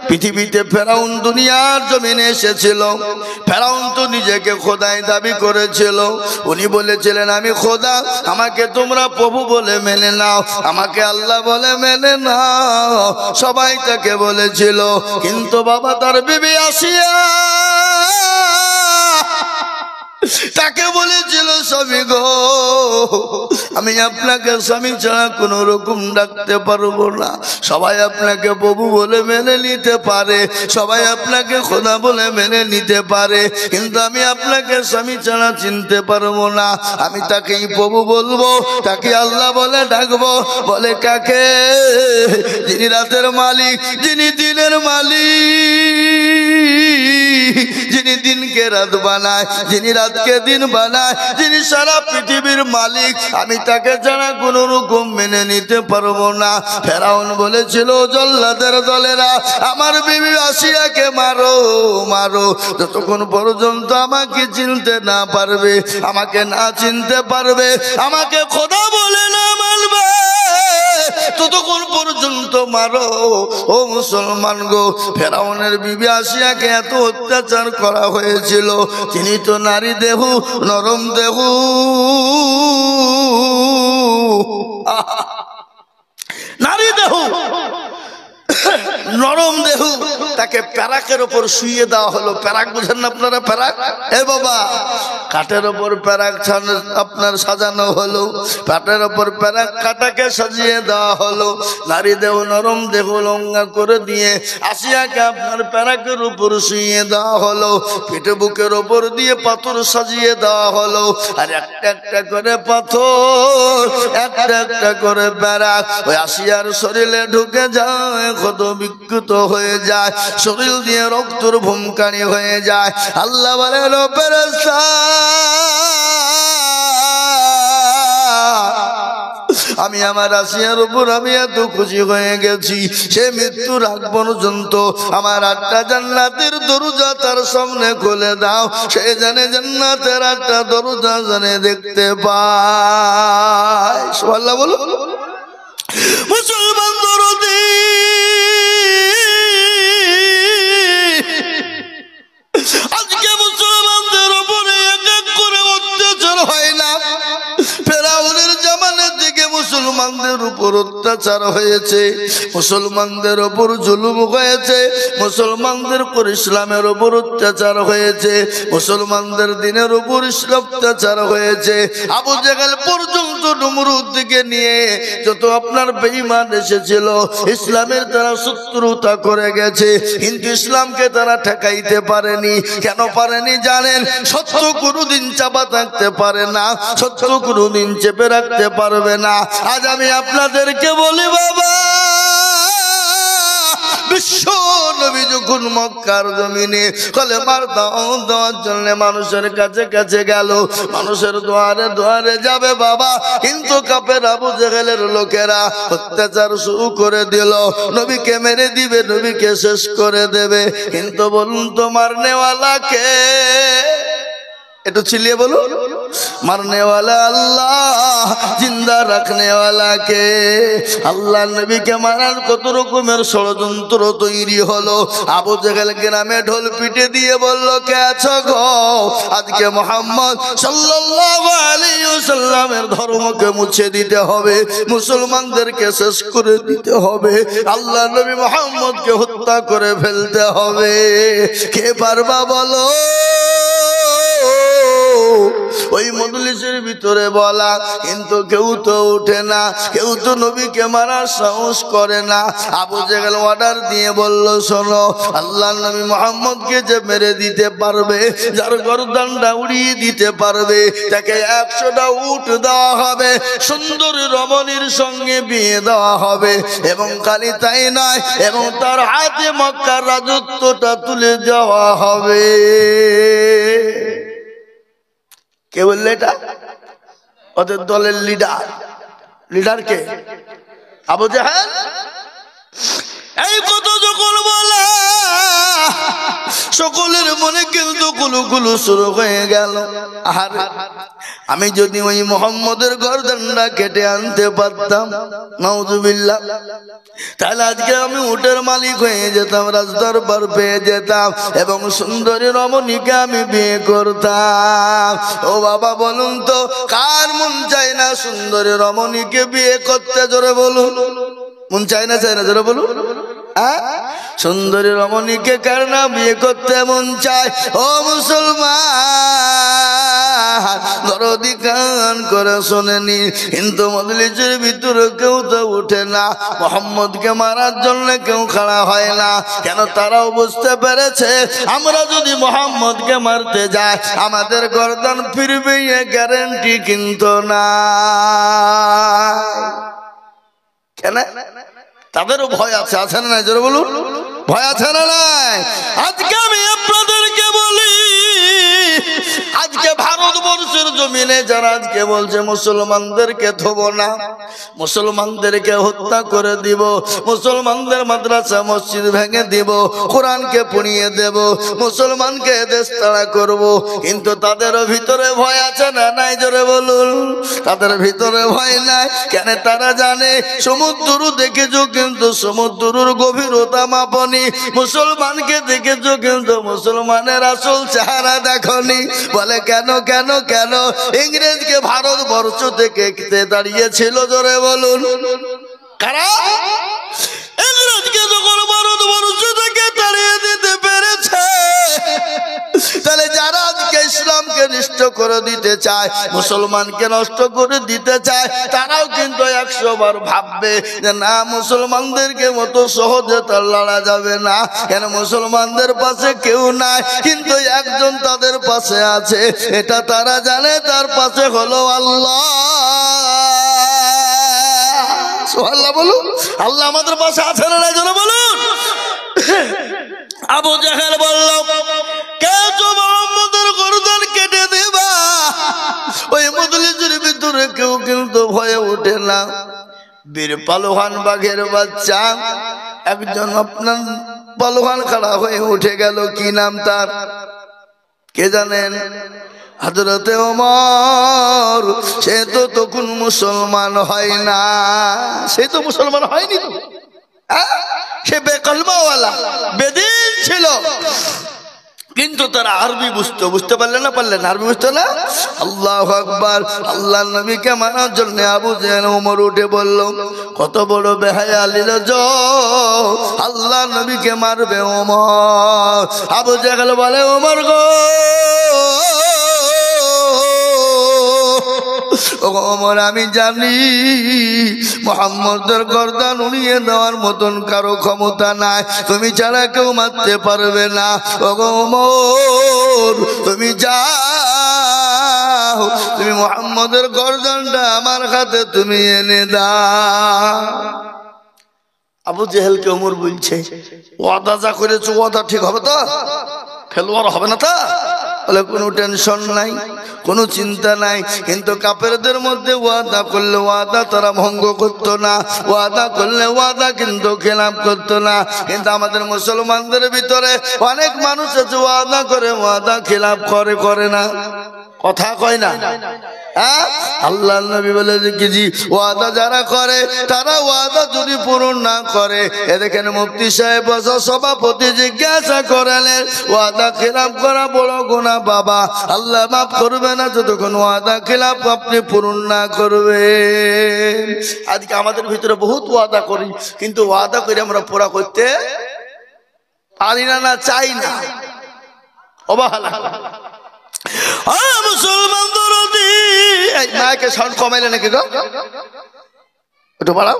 পৃথিবীতে ফেরাউন দুনিয়ার জমিনে এসেছিল। ফেরাউন তো নিজেকে খোদাই দাবি করেছিল। উনি বলেছিলেন আমি খোদা, আমাকে তোমরা প্রভু বলে মেনে নাও, আমাকে আল্লাহ বলে মেনে নাও। সবাই তাকে বলেছিল, কিন্তু বাবা তার বিবি আসিয়া তাকে বলেছিল, স্বামী গো, আমি আপনাকে স্বামী ছাড়া কোন রকম ডাকতে পারবো না। সবাই আপনাকে প্রভু বলে মেনে নিতে পারে, সবাই আপনাকে খোদা বলে মেনে নিতে পারে, কিন্তু আমি আপনাকে স্বামী ছাড়া চিনতে পারবো না। আমি তাকেই প্রভু বলবো, তাকে আল্লাহ বলে ডাকবো। বলে কাকে? যিনি রাতের মালিক, যিনি দিনের মালিক, যিনি দিনকে রাত বানায়, যিনি রাতকে দিন বানায়, যিনি সারা পৃথিবীর মালিক, আমি তাকে ছাড়া কোন রকম মেনে নিতে পারবো না। ফেরাউন বলেছিল, জল্লাদের দলেরা আমার বিবি আসিয়াকে মারো মারো, যতক্ষণ পর্যন্ত আমাকে চিনতে না পারবে, আমাকে না চিনতে পারবে, আমাকে খোদা বলে না মানবে, ততক্ষণ পর্যন্ত মারো। ও মুসলমান গো, ফেরাউনের বিবি আসিয়াকে এত অত্যাচার করা হয়েছিল। তিনি তো নারী দেহু, নরম দেহু, নারী দেহু, নরম দেহু, তাকে প্যারাকের ওপর শুইয়ে দেওয়া হলো। প্যারাক বুঝেন না আপনারা? প্যারাক, এ বাবা, কাঠের ওপর প্যারাক আপনার সাজানো হলো, কাঠের ওপর প্যারাক কাটাকে সাজিয়ে দেওয়া হলো। নারী দেহ, নরম দেহ লঙ্গা করে দিয়ে আসিয়াকে আপনার প্যারাকের উপর শুইয়ে দেওয়া হলো। পিঠে বুকের ওপর দিয়ে পাথর সাজিয়ে দেওয়া হলো, আর একটা একটা করে পাথর, একটা একটা করে প্যারাক ওই আসিয়ার শরীরে ঢুকে যায়, ক্ষত বিক্ষত হয়ে যায়, শরীর দিয়ে রক্তর ভূমকানি হয়ে যায়। আল্লাহ বলে, ফেরেশতা, আমি আমার আসিয়ার উপর আমি এত খুশি হয়ে গেছি, সে মৃত্যুর আগ পর্যন্ত আমার 8টা জান্নাতের দরজা তার সামনে খুলে দাও, সে জানে জান্নাতের 8টা দরজা জানে দেখতে পায়। সুবহানাল্লাহ বলো। মুসলমান দরদি, আজকে মুসলমানদের উপরে এক এক করে অত্যাচার হয় না? ফেরাউনের জামানা থেকে মুসলমানদের উপর অত্যাচার হয়েছে, মুসলমানদের উপর জুলুম হয়েছে, মুসলমানদের উপর ইসলামের উপর অত্যাচার হয়েছে, মুসলমানদের দিনের উপর অত্যাচার হয়েছে। আবু জেহেল পর্যন্ত নমরুদ দিকে নিয়ে যত আপনার বেঈমান এসেছিল, ইসলামের তারা শত্রুতা করে গেছে, কিন্তু ইসলামকে তারা ঠেকাইতে পারেনি। কেন পারেনি জানেন? সত্য কোনোদিন চাপা থাকতে পারে না, সত্য কোনোদিন চেপে রাখতে পারবে না। আজ আমি আপনাদেরকে বলি বাবা, বিশ্ব নবী যখন মক্কার জমিনে কলেমার দাওয়াত দেওয়ার জন্য মানুষের কাছে কাছে গেল, মানুষের দুয়ারে দুয়ারে যাবে বাবা, কিন্তু কাফের আবু জেহেলের লোকেরা অত্যাচার শুরু করে দিল, নবীকে মেরে দিবে, নবীকে শেষ করে দেবে। কিন্তু বলুন তো মারনেওয়ালা কে? একটু চিল্লিয়ে বলুন, মারনেওয়ালা আল্লাহ, জিন্দা রাখনেওয়ালা কে? আল্লাহ নবীকে মারার কত রকমের ষড়যন্ত্র তৈরি হলো। আবু জেহেল গ্রামে ঢোল পিটে দিয়ে বলল, কে আছো গো? আজকে মুহাম্মদ সাল্লাল্লাহু আলাইহি ওয়াসাল্লামের ধর্মকে মুছে দিতে হবে, মুসলমানদেরকে শেষ করে দিতে হবে, আল্লাহ নবী মুহাম্মদকে হত্যা করে ফেলতে হবে। কে পারবা বলো? ওই মজলিসের ভিতরে বলা, কিন্তু কেউ তো উঠে না, কেউ তো নবীকে মারার সাহস করে না। আবু জেহেল অর্ডার দিয়ে বলল, শোনো, আল্লাহ নবী মুহাম্মদকে যে মেরে দিতে পারবে, যার গর্দানটা উড়িয়ে দিতে পারবে, তাকে 100টা উট দেওয়া হবে, সুন্দর রমণীর সঙ্গে বিয়ে দেওয়া হবে, এবং খালি তাই নয়, এবং তার হাতে মক্কার রাজত্বটা তুলে দেওয়া হবে। কে বললে এটা? ওদের দলের লিডার। লিডার কে? আবু জেহেল। এই কথা যখন বলা, সকলের মনে কিন্তু কুলুকুলু শুরু হয়ে গেল। আর আমি যদি ওই মোহাম্মদের গর্দানটা কেটে আনতে পারতাম, নাউজুবিল্লাহ, তাহলে আজকে আমি উটের মালিক হয়ে যেতাম, রাজদরবার পেয়ে যেতাম এবং সুন্দরী রমণীকে আমি বিয়ে করতাম। ও বাবা বলুন তো, কার মন চায় না সুন্দরী রমণীকে বিয়ে করতে? জোরে বলুন, মন চায় না? চায় না? জোরে বলুন। সুন্দরী রমণীকে কার না বিয়ে করতে মন চায়? ও মুসলমান, দরদি কান করে শোনেনি, কিন্তু মজলিসের ভিতরে কেউ তো উঠে না, মোহাম্মদকে মারার জন্য কেউ খাড়া হয় না। কেন? তারাও বুঝতে পেরেছে আমরা যদি মোহাম্মদকে মারতে যাই আমাদের গর্দান ফিরবে, এ গ্যারান্টি কিন্তু না। কেন? তাদেরও ভয় আছে, আছে না নাই? জোরে বলুন, ভয় আছে না নাই? আজকে আমি আপনাদেরকে বলি, আজকে ভারতবর্ষের জমিনে যারা আজকে বলছে মুসলমানদেরকে থব না, মুসলমানদেরকে হত্যা করে দিব, মুসলমানদের মাদ্রাসা মসজিদ ভেঙে দিব, কোরআনকে পুড়িয়ে দেব, মুসলমানকে দেশ তাড়া করব, কিন্তু তাদেরও ভিতরে ভয় আছে না নাই? জোরে বলুন, তাদের ভিতরে ভয় নাই। কেন? তারা জানে সমুদ্র দেখেছো কিন্তু সমুদ্রের গভীরতা মাপনি, মুসলমানকে দেখেছো কিন্তু মুসলমানের আসল চেহারা দেখনি। বলে কেন কেন কেন? ইংরেজকে ভারতবর্ষ থেকে দাঁড়িয়েছিল, জোরে বলুন, কারা? ইংরেজকে যখন ভারতবর্ষ থেকে তাড়িয়ে দিতে পেরেছে, তাহলে যারা আজকে ইসলামকে নষ্ট করে দিতে চায়, মুসলমানকে নষ্ট করে দিতে চায়, তারাও কিন্তু 100 বার ভাববে যে না, মুসলমানদেরকে মতো সহজে তার লড়া যাবে না। কেন? মুসলমানদের পাশে কেউ নাই, কিন্তু একজন তাদের পাশে আছে, এটা তারা জানে, তার পাশে হলো আল্লাহ। সুবহানাল্লাহ বলুন। আল্লাহ আমাদের পাশে আছে না নাই? জোরে বলুন। আবু জাহেল বলল, কে তো মুহাম্মদের গর্দান কেটে দেবা? ওই মজলিসের ভিতরে কেউ কিন্তু ভয়ে ওঠে না। বীর পালোয়ান, বাঘের বাচ্চা একজন আপনার পালোয়ান খাড়া হয়ে উঠে গেল। কি নাম তার? কে জানেন? হযরতে ওমর। সে তো তখন মুসলমান হয় না, সে তো মুসলমান হয়নি তো, সে বেকলমাওয়ালা বেদিন ছিল, কিন্তু তারা আরবি বুঝতো। বুঝতে পারলেন না? পারলেন? আরবি বুঝতো না? আল্লাহু আকবার। আল্লাহ নবীকে মানার জন্য আবু জাহেল ওমর উঠে বলল, কত বড় বেহায়া লিলজ, আল্লাহ নবীকে মারবে ওমর। আবু জাহেল বলে, ওমর গো, ওমর আমি জানি মুহাম্মদের গর্দান উড়িয়ে দেওয়ার মতন কারো ক্ষমতা নাই, তুমি ছাড়া কেউ মারতে পারবে না। ওমর তুমি যাও, তুমি মুহাম্মদের গর্দানটা আমার হাতে তুমি এনে দাও। আবু জেহেলকে ওমর বলছে, ওয়াদা যা করেছো ওয়াদা ঠিক হবে তো? খেলোয়াড় হবে না তো? বলে কোনো টেনশন নাই, কোনো চিন্তা নাই। কিন্তু কাফেরদের মধ্যে ওয়াদা করলে ওয়াদা তারা ভঙ্গ করতো না, ওয়াদা করলে ওয়াদা কিন্তু খেলাপ করতো না। কিন্তু আমাদের মুসলমানদের ভিতরে অনেক মানুষ আছে ওয়াদা করে ওয়াদা খেলাপ করে, করে না, কথা কয় না। আল্লাহ নবী বলে দেখেছি, ওয়াদা যারা করে তারা ওয়াদা যদি পূরণ না করে, এ দেখেন মুফতি সাহেব সভাপতি জিজ্ঞাসা করালেন, ওয়াদা খেলাপ করা বড় গুনাহ বাবা, আল্লাহ মাফ করবে না যতক্ষণ ওয়াদা খেলাপ আপনি পূরণ না করবেন। আজকে আমাদের ভিতরে বহুত ওয়াদা করি, কিন্তু ওয়াদা করে আমরা পুরা করতে পারি না, না চাই না, অবহেলা। মুসলমান দরদি, মাকে সাউন্ড কমাইলে নাকি গো? একটু বাড়াও।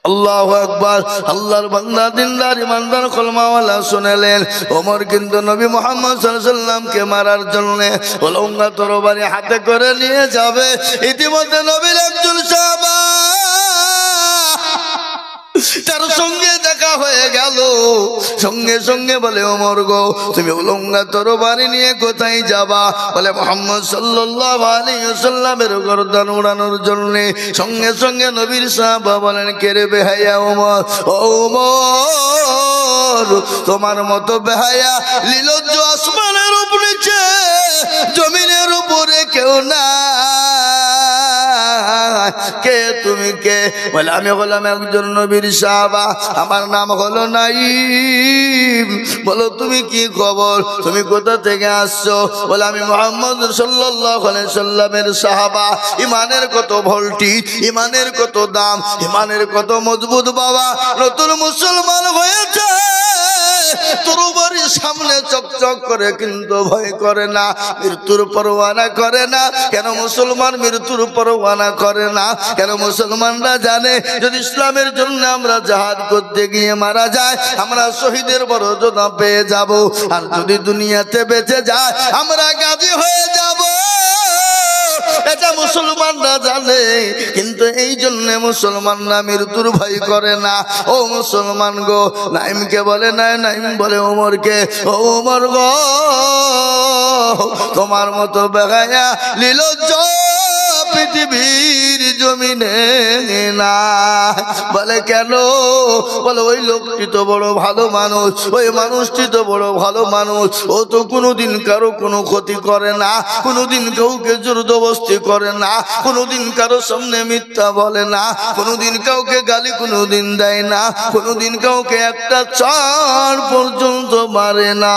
আল্লাহু আকবার। আল্লাহর বান্দা দিনদার ইমানদার কলমাওয়ালা শুনেলেন, ওমর কিন্তু নবী মুহাম্মদ সাল্লাল্লাহু আলাইহি ওয়াসাল্লামকে মারার জন্য উলঙ্গা তরবারি হাতে করে নিয়ে যাবে। ইতিমধ্যে নবীর একজন সাহাবা তার সঙ্গে দেখা হয়ে গেল। সঙ্গে সঙ্গে বলে, ওমর গো, তুমি উলঙ্গা তরবারি নিয়ে কোথায় যাবা? বলে মুহাম্মদ সাল্লাল্লাহু আলাইহি ওয়াসাল্লামের গর্দান উড়ানোর জন্য। সঙ্গে সঙ্গে নবীর সাহাবা বলেন, কে রে বেহায়া ওমর? ও ওমর, তোমার মতো বেহায়া লীলজ্জ আসমানের উপর নিচে জমিনের উপরে কেউ না। কে তুমি কে? বলে আমি হলাম একজন নবীর সাহাবা, আমার নাম হলো নাঈম। বলো তুমি কি খবর, তুমি কোথা থেকে আসছো? বলে আমি মুহাম্মদ সাল্লাল্লাহু আলাইহি সাল্লামের সাহাবা। ইমানের কত ভোল্টেজ, ইমানের কত দাম, ইমানের কত মজবুত বাবা। নতুন মুসলমান হয়েছে, তরবারির সামনে চকচক করে কিন্তু ভয় করে না, মৃত্যুর পরোয়ানা করে না। কেন মুসলমান মৃত্যুর পরোয়ানা করে না? কেন মুসলমানরা জানে যদি ইসলামের জন্য আমরা জিহাদ করতে গিয়ে মারা যায় আমরা শহীদের মর্যাদা পেয়ে যাব, আর যদি দুনিয়াতে বেঁচে যায় আমরা গাজী হয়ে যাব। এটা মুসলমানরা জানে, কিন্তু এই জন্য মুসলমানরা মৃত্যুর ভয় করে না। ও মুসলমান গো, নাঈমকে বলে না, নাঈম বলে ওমরকে, ও ওমর গো, তোমার মতো বেগায়া লীলজ্জ পৃথিবীর জমিনে না। বলে কেন? বলে ওই লোকটি তো বড় ভালো মানুষ, ওই মানুষটি তো বড় ভালো মানুষ, ও তো কোনোদিন কারো কোনো ক্ষতি করে না, কোনোদিন কাউকে জোরদস্তি করে না, কোনোদিন কারো সামনে মিথ্যা বলে না, কোনোদিন কাউকে গালি কোনোদিন দেয় না, কোনোদিন কাউকে একটা চার পর্যন্ত মারে না।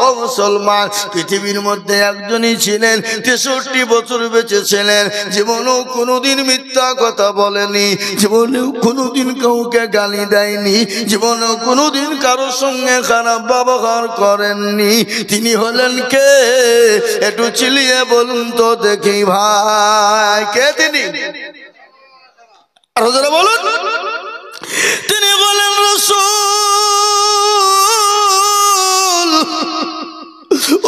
ও মুসলমান, পৃথিবীর মধ্যে একজনই ছিলেন 63 বছর বেঁচে ছিলেন, জীবনেও কোনোদিন মিথ্যা কথা বলেনি, জীবনেও কোনোদিন কাউকে গালি দেয়নি, জীবনেও কোনোদিন কারোর সঙ্গে খারাপ ব্যবহার করেননি। তিনি হলেন কে? একটু চিলিয়ে বলুন তো দেখি ভাই, কে তিনি? আরো যারা বলুন। তিনি বলেন রাসূল।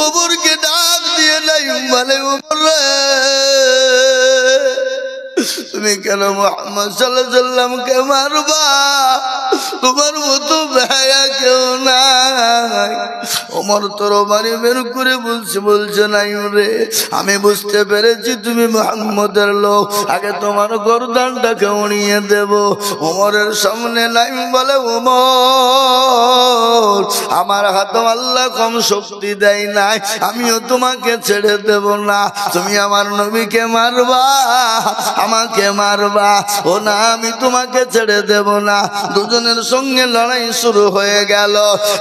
ওমরকে ডাক দিয়ে নাঈম বলে, ওমর রে, তুমি কেন মুহাম্মদ সাল্লাল্লাহু আলাইহি সাল্লামকে মারবা? তোমার মতো বেহায়া কেউ নাই। ওমর তরবারি বের করে বলছে নাঈম রে, আমি বুঝতে পেরেছি তুমি মুহাম্মদের লোক, আগে তোমার গর্দানটাকে উড়িয়ে দেব। ওমরের সামনে নাঈম বলে, ওমর, আমার হাতে আল্লাহ কম শক্তি দেয় নাই, আমিও তোমাকে ছেড়ে দেব না। তুমি আমার নবীকে মারবা, আমাকে মারবা, ও না, আমি তোমাকে ছেড়ে দেব না। দুজনের সঙ্গে লড়াই শুরু হয়ে গেল।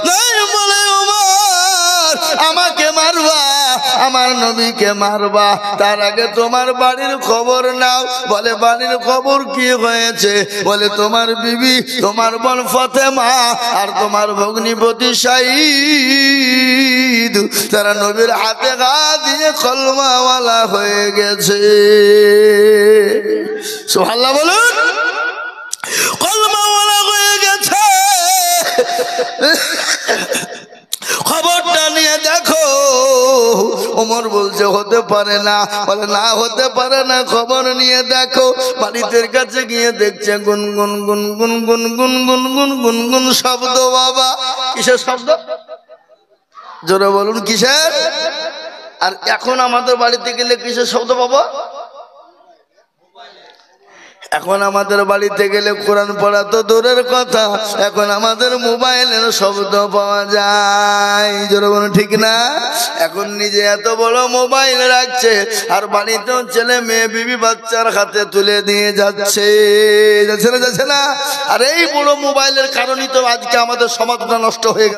নাঈম বলে, ওমর, আমাকে মারবা, আমার নবীকে মারবা, তার আগে তোমার বাড়ির খবর নাও। বলে বাড়ির খবর কি হয়েছে? বলে তোমার বিবি, তোমার বোন ফাতেমা আর তোমার ভগ্নিপতি শাহিদ, তারা নবীর হাতে গা দিয়ে কলমাওয়ালা হয়ে গেছে। সুবহানাল্লাহ বলুন। কলমাওয়ালা হয়ে গেছে। খবরটা নিয়ে দেখো। ওমর বলছে হতে পারে না। বলে না, হতে পারে না, খবর নিয়ে দেখো। বাড়িতে কাছে গিয়ে দেখছে গুনগুন গুনগুন গুনগুন গুনগুন গুনগুন শব্দ। বাবা, কিসের শব্দ? জোরে বলুন, কিসের? আর এখন আমাদের বাড়িতে গেলে কিসের শব্দ বাবা? এখন আমাদের বাড়িতে গেলে কোরআন পড়া তো দূরের কথা, এখন আমাদের মোবাইলের শব্দ পাওয়া যায়। জোরে বলুন, ঠিক না? এখন নিজে এত বড় মোবাইল রাখছে, আর বাড়িতেও ছেলে মেয়ে বিবি বাচ্চার হাতে তুলে দিয়ে যাচ্ছে। যাচ্ছে না? আর এই বড় মোবাইলের কারণেই তো আজকে আমাদের সমাজটা নষ্ট হয়ে গেছে।